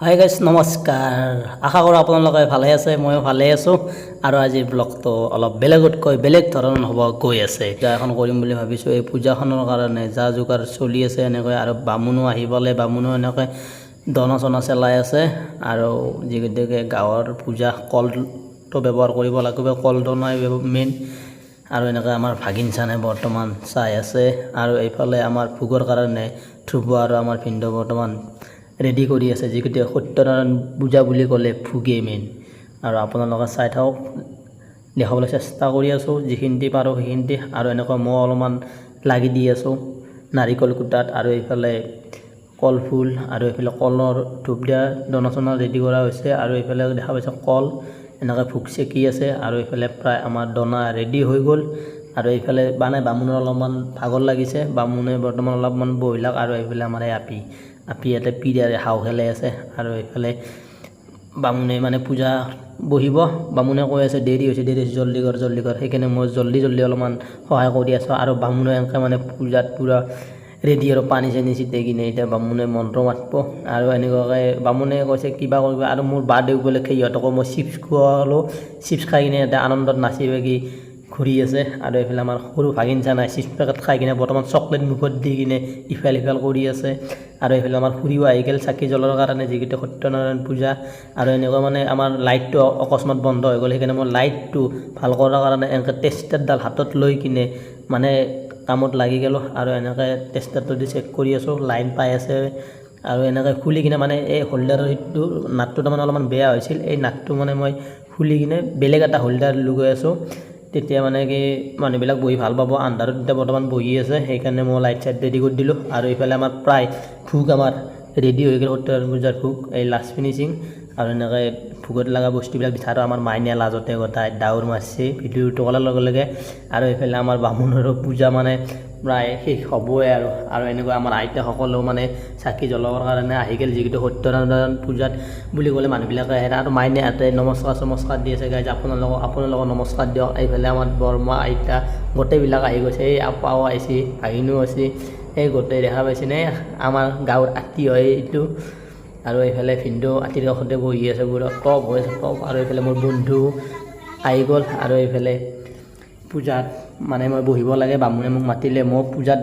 Hi guys নমস্কাৰ আশা কৰোঁ আপোনালোকে ভালে আছে ময়ো ভালে আছোঁ আৰু আজিৰ ব্লগটো অলপ বেলেগতকৈ বেলেগ ধৰণৰ হ'ব গৈ আছে পূজা এখন কৰিম বুলি ভাবিছোঁ এই পূজাখনৰ কাৰণে যা যোগাৰ চলি আছে এনেকৈ আৰু বামুণো আহি পালে বামুণো এনেকৈ দনা চনা চেলাই আছে আৰু যিগতিকে গাঁৱৰ পূজা কলটো ব্যৱহাৰ কৰিব লাগিব কল দনাই মেইন আৰু এনেকৈ আমাৰ ভাগিন চানে বৰ্তমান চাই আছে আৰু এইফালে আমাৰ ভোগৰ কাৰণে ধ্ৰুৱ আৰু আমাৰ ভিনদেউ বৰ্তমান ৰেডি কৰি আছে যিগতে সত্যনাৰায়ণ পূজা বুলি ক'লে ভোগে মেইন আৰু আপোনালোকে চাই থাকক দেখাবলৈ চেষ্টা কৰি আছোঁ যিখিনি পাৰোঁ সেইখিনি আৰু এনেকৈ মই অলপমান লাগি দি আছোঁ নাৰিকল কুটাত আৰু এইফালে কল ফুল আৰু এইফালে কলৰ ধূপ দিয়া দনা চনা ৰেডি কৰা হৈছে আৰু এইফালে দেখা পাইছে কল এনেকৈ ভোগ চেকি আছে আৰু এইফালে প্ৰায় আমাৰ দনা ৰেডি হৈ গ'ল আৰু এইফালে বামুণৰ অলপমান ভাগৰ লাগিছে বামুণে বৰ্তমান অলপমান বহিলাক আৰু এইফালে আমাৰ আপি ইয়াতে পিৰিয়াৰে হাও খেলাই আছে আৰু এইফালে বামুণে মানে পূজা বহিব বামুণে কৈ আছে দেৰি হৈছে জল্দি কৰ সেইকাৰণে মই জল্দি অলপমান সহায় কৰি আছোঁ আৰু বামুণে এনেকৈ মানে পূজাত পূৰা ৰেডি আৰু পানী চানী ছিটাই কিনে এতিয়া বামুণে মন্ত্ৰ মাতিব আৰু এনেকুৱাকৈ বামুণে কৈছে কিবা কৰিব আৰু মোৰ বাৰ্থডে উপলক্ষে সিহঁতকো মই চিপছ খোৱালোঁ চিপছ খাই কিনে এতিয়া আনন্দত নাচি বাগি ঘূৰি আছে আৰু এইফালে আমাৰ সৰু ভাগিন চানাই চিপছ পেকেট খাই কিনে বৰ্তমান চকলেট মুখত দি কিনে ইফাল কৰি আছে আৰু এইফালে আমাৰ ফুৰিও আহি গ'ল চাকি জ্বলাৰ কাৰণে যিকেইটা সত্যনাৰায়ণ পূজা আৰু এনেকুৱা মানে আমাৰ লাইটটো অকস্মাত বন্ধ হৈ গ'ল সেইকাৰণে মই লাইটটো ভাল কৰাৰ কাৰণে এনেকৈ টেষ্টাৰডাল হাতত লৈ কিনে মানে কামত লাগি গ'লোঁ আৰু এনেকৈ টেষ্টাৰটো দি চেক কৰি আছোঁ লাইন পাই আছে আৰু এনেকৈ খুলি কিনে মানে এই হোল্ডাৰৰ সেইটো নাটটো তাৰমানে অলপমান বেয়া হৈছিল এই নাটটো মানে মই খুলি কিনে বেলেগ এটা হোল্ডাৰ লগাই আছোঁ তেতিয়া মানে কি মানুহবিলাক বহি ভাল পাব আন্ধাৰত এতিয়া বৰ্তমান বহি আছে সেইকাৰণে মই লাইট চাইট ৰেডি কৰি দিলোঁ আৰু এইফালে আমাৰ প্ৰায় ভোগ আমাৰ ৰেডি হৈ গ'ল সত্যনাৰায়ণ পূজাৰ ভোগ এই লাষ্ট ফিনিচিং আৰু এনেকৈ ভোগত লগা বস্তুবিলাক বিচাৰোঁ আমাৰ মাইনে লাজতে গতাই ডাউৰ মাৰছে ভিডিঅ'টো কৰাৰ লগে লগে আৰু এইফালে আমাৰ বামুণৰো পূজা মানে প্ৰায় শেষ হ'বই আৰু এনেকুৱা আমাৰ আইতাসকলেও মানে চাকি জ্বলাবৰ কাৰণে আহি গ'ল যিটো সত্যনাৰায়ণ পূজাত বুলি ক'লে মানুহবিলাকে আহে আৰু মাইনে হাতে নমস্কাৰ দি আছে গাইজ আপোনালোকক নমস্কাৰ দিয়ক এইফালে আমাৰ বৰমা আইতা গোটেইবিলাক আহি গৈছে এই আপাও আহিছে ভাগিনো আছে এই গোটেই দেখা পাইছেনে আমাৰ গাঁৱৰ আত্মীয় হয় এইটো আৰু এইফালে ভিনদেউ আতিৰ কাষতে বহি আছে পুৰা টপ হৈ আছে টপ আৰু এইফালে মোৰ বন্ধু আহি গ'ল আৰু এইফালে পূজাত মানে মই বহিব লাগে বামুণে মোক মাতিলে মই পূজাত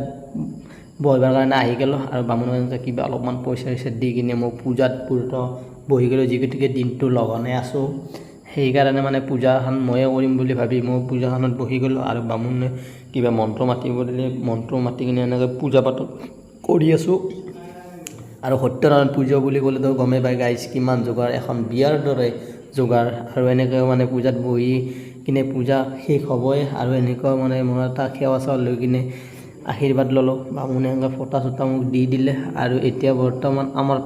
বহিবৰ কাৰণে আহি গ'লোঁ আৰু বামুণে কিবা অলপমান পইচা দি কিনে মই পূজাত পুৰা বহি গ'লোঁ যিগতিকে দিনটো লঘনে আছোঁ সেইকাৰণে মানে পূজাখন ময়ে কৰিম বুলি ভাবি মই পূজাখনত বহি গ'লোঁ আৰু বামুণে কিবা মন্ত্ৰ মাতিব দিলে মন্ত্ৰ মাতি কিনে এনেকৈ পূজা পাতল কৰি আছোঁ আৰু সত্যনাৰায়ণ পূজা বুলি ক'লেতো গমেই পাই গাইজ কিমান যোগাৰ এখন বিয়াৰ দৰে যোগাৰ আৰু এনেকৈ মানে পূজাত বহি কিনে পূজা শেষ হ'বই আৰু এনেকুৱা মানে মই এটা সেৱা চেৱা লৈ কিনে আশীৰ্বাদ ল'লোঁ বামুণে এনেকৈ ফটা চটা মোক দি দিলে আৰু এতিয়া বৰ্তমান আমাৰ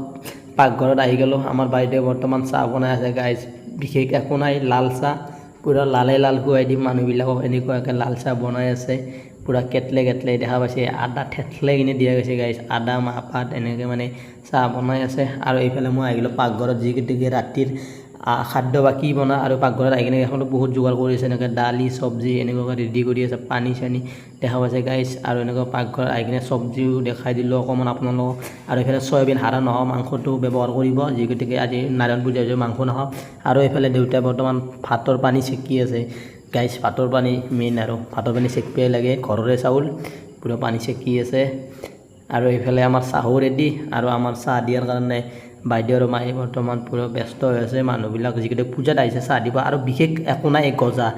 পাকঘৰত আহি গ'লোঁ আমাৰ বাইদেৱে বৰ্তমান চাহ বনাই আছে গাইজ বিশেষ একো নাই লাল চাহ পূৰা লাল খুৱাই দিম মানুহবিলাকক এনেকুৱাকৈ লাল চাহ বনাই আছে পূৰা কেটলে দেখা পাইছে আদা থেতলাই কিনে দিয়া গৈছে গাইজ আদা মাহপাত এনেকৈ মানে চাহ বনাই আছে আৰু এইফালে মই আহিলোঁ পাকঘৰত যিগতিকে ৰাতিৰ খাদ্য বা কি বনা আৰু পাকঘৰত আহি কিনে এখনো বহুত যোগাৰ কৰি আছে এনেকৈ দালি চব্জি এনেকুৱাকৈ ৰেডি কৰি আছে পানী চানী দেখা পাইছে গাইজ আৰু এনেকুৱা পাকঘৰত আহি কিনে চব্জিও দেখাই দিলোঁ অকণমান আপোনালোকক আৰু এইফালে চয়াবিন হাৰা নহয় মাংসটো ব্যৱহাৰ কৰিব যিগতিকে আজি নাৰায়ণ পূজা হৈছে মাংস নাখাওঁ আৰু এইফালে দেউতাই বৰ্তমান ভাতৰ পানী চেকি আছে গাইজ ভাতৰ পানী মেইন আৰু ভাতৰ পানী চেকিবই লাগে ঘৰৰে চাউল পুৰা পানী চেকি আছে আৰু এইফালে আমাৰ চাহো ৰেডি আৰু আমাৰ চাহ দিয়াৰ কাৰণে বাইদেউ আৰু মায়ে বৰ্তমান পুৰা ব্যস্ত হৈ আছে মানুহবিলাক যিকেইটা পূজাত আহিছে চাহ দিব আৰু বিশেষ একো নাই গজা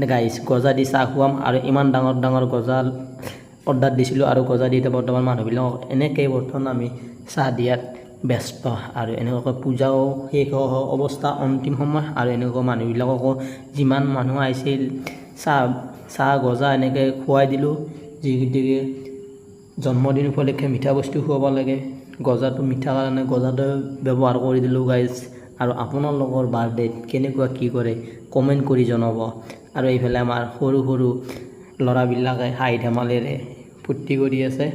গাইজ গজা দি চাহ খুৱাম আৰু ইমান ডাঙৰ গজা অৰ্ডাৰ দিছিলোঁ আৰু গজা দি এতিয়া বৰ্তমান মানুহবিলাকক এনেকৈ বৰ্তমান আমি চাহ দিয়াত ব্যস্ত আৰু এনেকুৱাকৈ পূজাও শেষ অৱস্থা অন্তিম সময় আৰু এনেকুৱা মানুহবিলাককো যিমান মানুহ আহিছিল চাহ গজা এনেকৈ খুৱাই দিলোঁ যিগতিকে জন্মদিন উপলক্ষে মিঠা বস্তু খুৱাব লাগে গজাটো মিঠা কাৰণে গজাটো ব্যৱহাৰ কৰি দিলোঁ গাইজ আৰু আপোনালোকৰ বাৰ্থডেত কেনেকুৱা কি কৰে কমেণ্ট কৰি জনাব আৰু এইফালে আমাৰ সৰু ল'ৰাবিলাকে হাঁহি ধেমালিৰে ফূৰ্তি কৰি আছে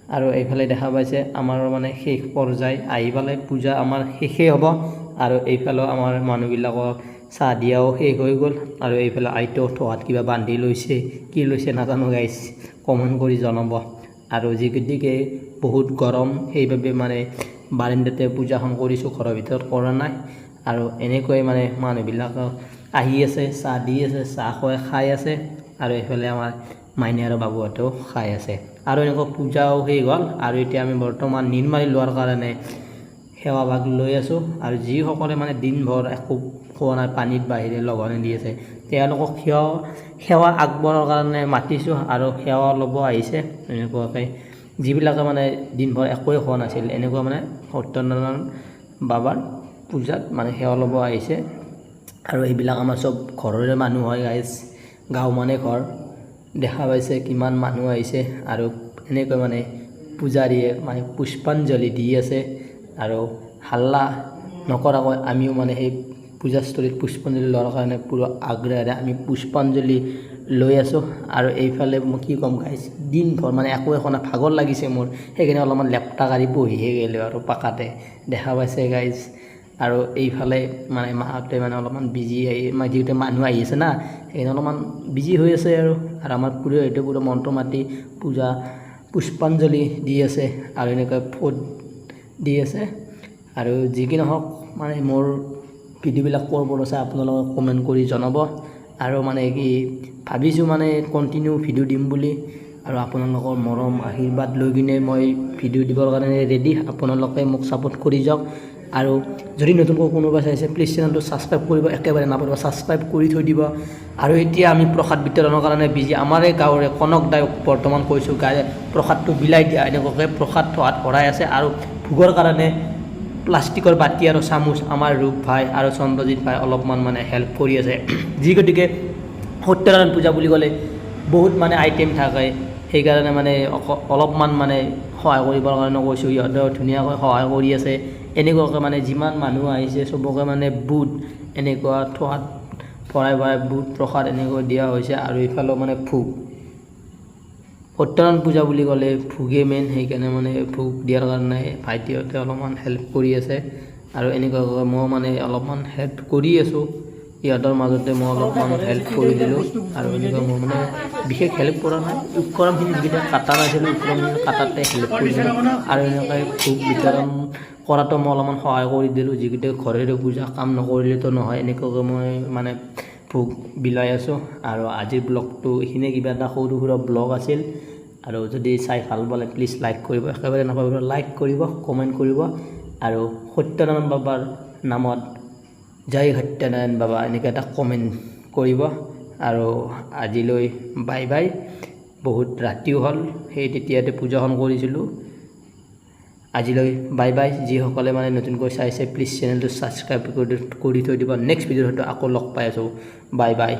আৰু এইফালে দেখা পাইছে আমাৰ মানে শেষ পৰ্যায় আহি পালে পূজা আমাৰ শেষেই হ'ব আৰু এইফালেও আমাৰ মানুহবিলাকক চাহ দিয়াও শেষ হৈ গ'ল আৰু এইফালে আইতাও থোৱাত কিবা বান্ধি লৈছে কি লৈছে নাজানো গাইজ কমেণ্ট কৰি জনাব আৰু যিগতিকে বহুত গৰম সেইবাবে মানে বাৰাণ্ডাতে পূজাখন কৰিছোঁ, ঘৰৰ ভিতৰত কৰা নাই। আৰু এনেকৈ মানে মানুহবিলাক আহি আছে, চাহ দি আছে, চাহ খাই আছে। আৰু এইফালে আমাৰ মাইনী আৰু বাবুহঁতেও খাই আছে। আৰু এনেকুৱা পূজাও শেষ হ'ল। আৰু এতিয়া আমি বৰ্তমান নিৰ্মালি লোৱাৰ কাৰণে সেৱা ভাগ লৈ আছোঁ। আৰু যিসকলে মানে দিনভৰ একো খোৱা নাই, পানীত বাহিৰে লঘোণে দি আছে, তেওঁলোকক সেৱা আগবঢ়াৰ কাৰণে মাতিছোঁ আৰু সেৱা ল'ব আহিছে। এনেকুৱাকৈ যিবিলাকে মানে দিনভৰ একোৱে খোৱা নাছিল, এনেকুৱা মানে সত্যনাৰায়ণ বাবাৰ পূজাত মানে সেৱা ল'ব আহিছে। আৰু এইবিলাক আমাৰ চব ঘৰৰে মানুহ হয় গাইজ, গাঁও মানে ঘৰ। দেখা পাইছে কিমান মানুহ আহিছে। আৰু এনেকৈ মানে পূজাৰীয়ে মানে পুষ্পাঞ্জলি দি আছে। আৰু হাল্লা নকৰাকৈ আমিও মানে সেই পূজাস্থলীত পুষ্পাঞ্জলি লোৱাৰ কাৰণে পুৰা আগ্ৰহেৰে আমি পুষ্পাঞ্জলি লৈ আছোঁ। আৰু এইফালে মই কি ক'ম গাইজ, দিনভৰ মানে একো নাই, ভাগৰ লাগিছে মোৰ, সেইকাৰণে অলপমান লেপটা কাঢ়ি বহিহে গ'লোঁ আৰু পাকাতে, দেখা পাইছে গাইজ। আৰু এইফালে মানে মাহঁতে মানে অলপমান বিজি যিহেতু মানুহ আহি আছে না, সেইকাৰণে অলপমান বিজি হৈ আছে। আৰু আমাৰ পুৰোহিতে পুৰা মন্ত্ৰ মাতি পুষ্পাঞ্জলি দি আছে আৰু এনেকৈ ফোট দি আছে। আৰু যি কি নহওক মানে মোৰ ভিডিঅ'বিলাক ক'ৰ আছে আপোনালোকে কমেণ্ট কৰি জনাব। আৰু মানে কি ভাবিছোঁ মানে কণ্টিনিউ ভিডিঅ' দিম বুলি। আৰু আপোনালোকৰ মৰম আশীৰ্বাদ লৈ কিনে মই ভিডিঅ' দিবৰ কাৰণে ৰেডি। আপোনালোকে মোক ছাপোৰ্ট কৰি যাওক। আৰু যদি নতুনকৈ কোনোবা চাইছে প্লিজ চেনেলটো ছাবস্ক্ৰাইব কৰিব, একেবাৰে নাপাহৰিব ছাবস্ক্ৰাইব কৰি থৈ দিব। আৰু এতিয়া আমি প্ৰসাদ বিতৰণৰ কাৰণে বিজি। আমাৰে গাঁৱৰে কনক দায়ক বৰ্তমান কৈছোঁ প্ৰসাদটো বিলাই দিয়া, এনেকুৱাকৈ প্ৰসাদ থোৱাত ভৰাই আছে। আৰু ভোগৰ কাৰণে প্লাষ্টিকৰ বাতি আৰু চামুচ আমাৰ ৰূপ ভাই আৰু চন্দ্ৰজিৎ ভাই অলপমান মানে হেল্প কৰি আছে। যি গতিকে সত্যনাৰায়ণ পূজা বুলি ক'লে বহুত মানে আইটেম থাকে, সেইকাৰণে মানে অলপমান মানে সহায় কৰিবৰ কাৰণে কৈছোঁ। সিহঁতেও ধুনীয়াকৈ সহায় কৰি আছে। এনেকুৱাকৈ মানে যিমান মানুহ আহিছে চবকে মানে বুট এনেকুৱা থোৱাত ভৰাই বুট প্ৰসাদ এনেকৈ দিয়া হৈছে। আৰু ইফালেও মানে ভোগ, সত্যনাৰায়ণ পূজা বুলি ক'লে ভোগে মেইন, সেইকাৰণে মানে ভোগ দিয়াৰ কাৰণে ভাইটিহঁতে অলপমান হেল্প কৰি আছে। আৰু এনেকুৱাকৈ মই মানে অলপমান হেল্প কৰি আছোঁ, ইহঁতৰ মাজতে মই অলপমান হেল্প কৰি দিলোঁ। আৰু এনেকুৱা মই মানে বিশেষ হেল্প কৰা নাই, উপকৰণখিনি যিকেইটা কাটা নাছিলোঁ উপকৰণখিনি কাটাতে হেল্প কৰিছিলোঁ। আৰু এনেকৈ ভোগ বিতৰণ কৰাটো মই অলপমান সহায় কৰি দিলোঁ, যিকেইটা ঘৰেৰে পূজা কাম নকৰিলেতো নহয়। এনেকুৱাকৈ মই মানে ভোগ বিলাই আছোঁ। আৰু আজিৰ ব্লগটো এইখিনিয়ে, কিবা এটা সৰু সুৰা ব্লগ আছিল। আৰু যদি চাই ভাল পালে প্লিজ লাইক কৰিব, একেবাৰে নাপাহৰিব লাইক কৰিব, কমেণ্ট কৰিব। আৰু সত্যনাৰায়ণ বাবাৰ নামত জয় সত্যনাৰায়ণ বাবা এনেকৈ এটা কমেণ্ট কৰিব। আৰু আজিলৈ বাই বাই। বহুত ৰাতিও হ'ল, সেই তেতিয়াতে পূজাখন কৰিছিলোঁ। আজিলৈ বাই বাই। যিসকলে মানে নতুনকৈ চাইছে প্লিজ চেনেলটো ছাবস্ক্ৰাইব কৰি থৈ দিব। নেক্সট ভিডিঅ'ত হয়তো আকৌ লগ পাই আছোঁ। Bye bye.